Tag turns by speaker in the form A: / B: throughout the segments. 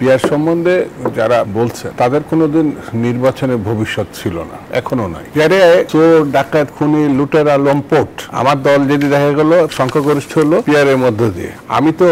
A: Peer সম্বন্ধে যারা বলছে তাদের কোনোদিন নির্বাচনে ভবিষ্যৎ ছিল না, এখনো নাই। যারা চোর, ডাকাত, খুনি, লুটেরা, লম্পট, আমার দল যদি দেখা গেল সংখ্যাগরিষ্ঠ হলো পিয়ারের মধ্য দিয়ে, আমি তো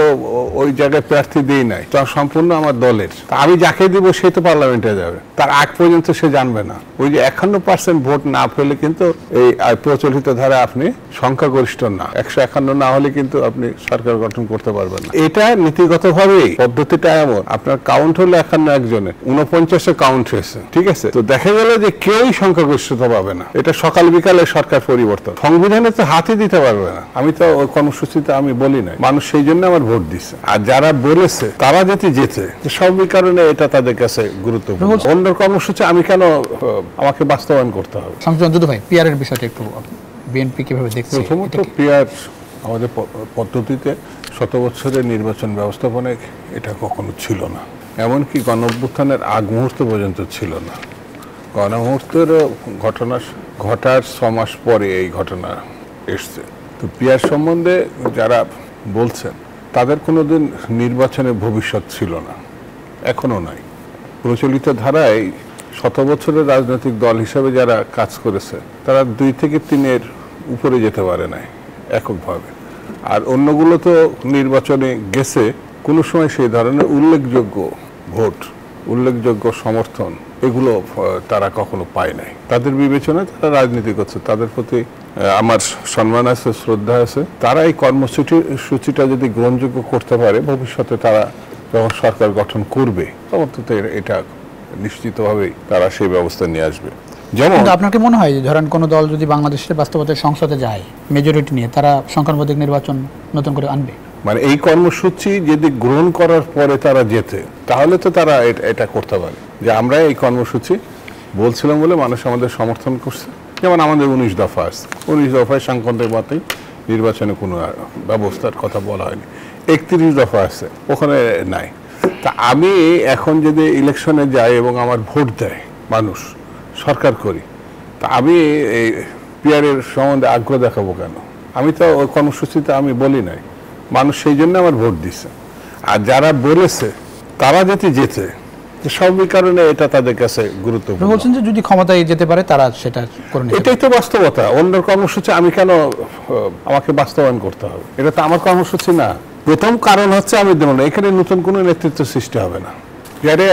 A: ওই জায়গায় প্রার্থী দিই নাই, তা সম্পূর্ণ আমার দলের। আমি যাকে দিব সে তো পার্লামেন্টে যাবে, তার আগ পর্যন্ত সে জানবে না। ওই যে 51% ভোট না পেলে কিন্তু এই প্রচলিত ধারা আপনি সংখ্যাগরিষ্ঠ না, 151 না হলে কিন্তু আপনি সরকার গঠন করতে পারবেন না। এটা নীতিগতভাবেই পদ্ধতিটা এমন, আপনার কাউন্ট হলো 51 একজনের, 49 কাউন্ট হয়েছে, ঠিক আছে? তো দেখা গেল যে কেউই সংখ্যাগরিষ্ঠতা পাবে না। এটা সকাল বিকালে সরকার পরিবর্তন, সংবিধানে তো হাতই দিতে পারবে না। আমি তো ওই কর্মসূচিতে আমি বলি নাই, মানুষ সেই জন্য আমার ভোট দিচ্ছে। আর যারা বলেছে তারা যদি যেতে, সব কারণে এটা তাদের কাছে গুরুত্বপূর্ণ। অন্য কর্মসূচি আমি কেন আমাকে বাস্তবায়ন করতে হবে?
B: সংসদ ভাই, পিয়ারের বিষয়টা একটু বিএনপি কিভাবে দেখছে?
A: প্রথমত পিয়ার আমাদের পদ্ধতিতে 100 বছরের নির্বাচন ব্যবস্থাপনায় এটা কখনো ছিল না, এমনকি গণঅভ্যুত্থানের আগ মুহূর্ত পর্যন্ত ছিল না। গণমুহূর্তের ঘটনা ঘটার 6 মাস পরে এই ঘটনা এসছে। তো পিয়ার সম্বন্ধে যারা বলছেন তাদের কোনোদিন নির্বাচনে ভবিষ্যৎ ছিল না, এখনো নাই। প্রচলিত ধারায় 100 বছরের রাজনৈতিক দল হিসাবে যারা কাজ করেছে তারা 2 থেকে 3-এর উপরে যেতে পারে নাই এককভাবে। আর অন্যগুলো তো নির্বাচনে গেছে, কোনো সময় সেই ধরনের উল্লেখযোগ্য ভোট, উল্লেখযোগ্য সমর্থন এগুলো তারা কখনো পায় নাই। তাদের বিবেচনায় তারা রাজনীতি করছে, তাদের প্রতি আমার সম্মান আছে, শ্রদ্ধা আছে। তারা এই কর্মসূচিটা যদি গ্রহণযোগ্য করতে পারে, ভবিষ্যতে তারা যখন সরকার গঠন করবে তখন তো এটা নিশ্চিতভাবেই তারা সেই ব্যবস্থা নিয়ে আসবে। যেমন
B: আপনাকে মনে হয় যে ধরেন কোনো দল যদি বাংলাদেশের বাস্তবতায় সংসদে যায় মেজরিটি নিয়ে, তারা সংখ্যানুপাতিক নির্বাচন নতুন করে আনবে?
A: মানে এই কর্মসূচি যদি গ্রহণ করার পরে তারা যেতে, তাহলে তো তারা এটা করতে পারে যে আমরা এই কর্মসূচি বলছিলাম বলে মানুষ আমাদের সমর্থন করছে। যেমন আমাদের 19 দফা আছে, 19 দফায় সাংগঠনিক নির্বাচনে কোনো ব্যবস্থার কথা বলা হয়নি। 31 দফা আছে, ওখানে নাই। তা আমি এখন যদি ইলেকশনে যাই এবং আমার ভোট দেয় মানুষ, সরকার করি, তা আমি এই পিয়ারের সম্বন্ধে আগ্রহ দেখাবো কেন? আমি তো ওই কর্মসূচিতে আমি বলি নাই, মানুষ সেই জন্য আমার ভোট দিচ্ছে। আর যারা বলেছে তারা যদি যেতে, সব কারণে এটা তাদের কাছে গুরুত্বপূর্ণ।
B: বলছেন যে যদি ক্ষমতায় যেতে পারে তারা সেটা করে নেবে,
A: এটাই তো বাস্তবতা। অন্য কর্মসূচি আমি কেন আমাকে বাস্তবায়ন করতে হবে? এটা তো আমার কর্মসূচি না। প্রথম কারণ হচ্ছে আমি দেব না, এখানে নতুন কোনো নেতৃত্ব সৃষ্টি হবে না। যারা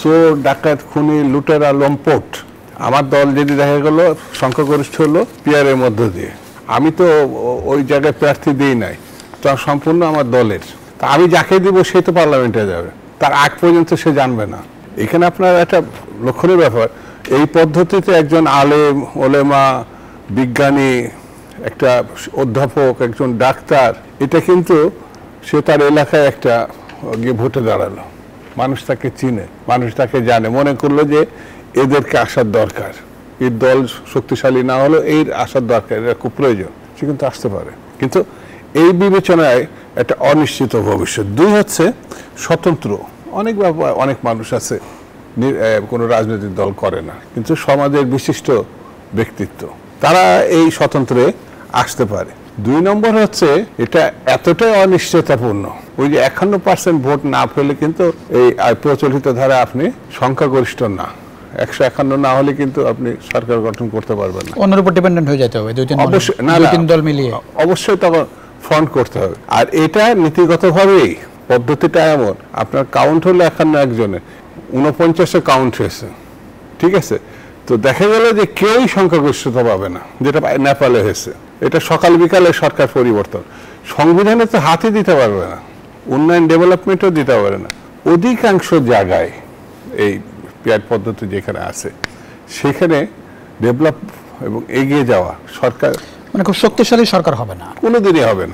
A: চোর, ডাকাত, খুনি, লুটেরা, লম্পট, আমার দল যদি দেখা গেল সংখ্যাগরিষ্ঠ হলো পিয়ারের মধ্য দিয়ে, আমি তো ওই জায়গায় প্রার্থী দিই নাই, তা সম্পূর্ণ আমার দলের। তা আমি যাকে দিব সে তো পার্লামেন্টে যাবে, তার আগ পর্যন্ত সে জানবে না। এখানে আপনার একটা লক্ষণীয় ব্যাপার, এই পদ্ধতিতে একজন আলেম, ওলেমা, বিজ্ঞানী, একটা অধ্যাপক, একজন ডাক্তার, এটা কিন্তু সে তার এলাকায় একটা গিয়ে ভোটে দাঁড়ালো, মানুষ তাকে চিনে, মানুষ তাকে জানে, মনে করলো যে এদেরকে আসার দরকার, এর দল শক্তিশালী না হলেও এর আসার দরকার, এটা খুব প্রয়োজন, সে কিন্তু আসতে পারে। কিন্তু এই বিবেচনায় একটা অনিশ্চিত ভবিষ্যৎ। 2 হচ্ছে স্বতন্ত্র। অনেক মানুষ আছে কোনো রাজনৈতিক দল করে না, কিন্তু সমাজের বিশিষ্ট ব্যক্তিত্ব, তারা এই স্বতন্ত্রে আসতে পারে। 2 নম্বর হচ্ছে এটা এতটাই অনিশ্চয়তাপূর্ণ, ওই যে 51% ভোট না পেলে কিন্তু এই প্রচলিত ধারা আপনি সংখ্যাগরিষ্ঠ না, 151 না হলে কিন্তু আপনি সরকার গঠন করতে পারবেন না।
B: অন্যের উপর ডিপেন্ডেন্ট হয়ে যেতে হবে, 2-3 দল মিলিয়ে
A: অবশ্যই তখন ফ্রন্ট করতে হবে। আর এটা নীতিগতভাবেই পদ্ধতিটা এমন, আপনার কাউন্ট হলো 51 একজনের, 49 কাউন্ট হয়েছে, ঠিক আছে? তো দেখা গেল যে কেউই সংখ্যাগরিষ্ঠতা পাবে না, যেটা নেপালে হয়েছে। এটা সকাল বিকালে সরকার পরিবর্তন, সংবিধানে তো হাতই দিতে পারবে না, উন্নয়ন ডেভেলপমেন্টও দিতে পারে না। অধিকাংশ জায়গায় এই পিয়ার পদ্ধতি যেখানে আছে সেখানে ডেভেলপ এবং এগিয়ে যাওয়া সরকার,
B: মানে খুব শক্তিশালী সরকার হবে না,
A: কোনোদিনই হবে না।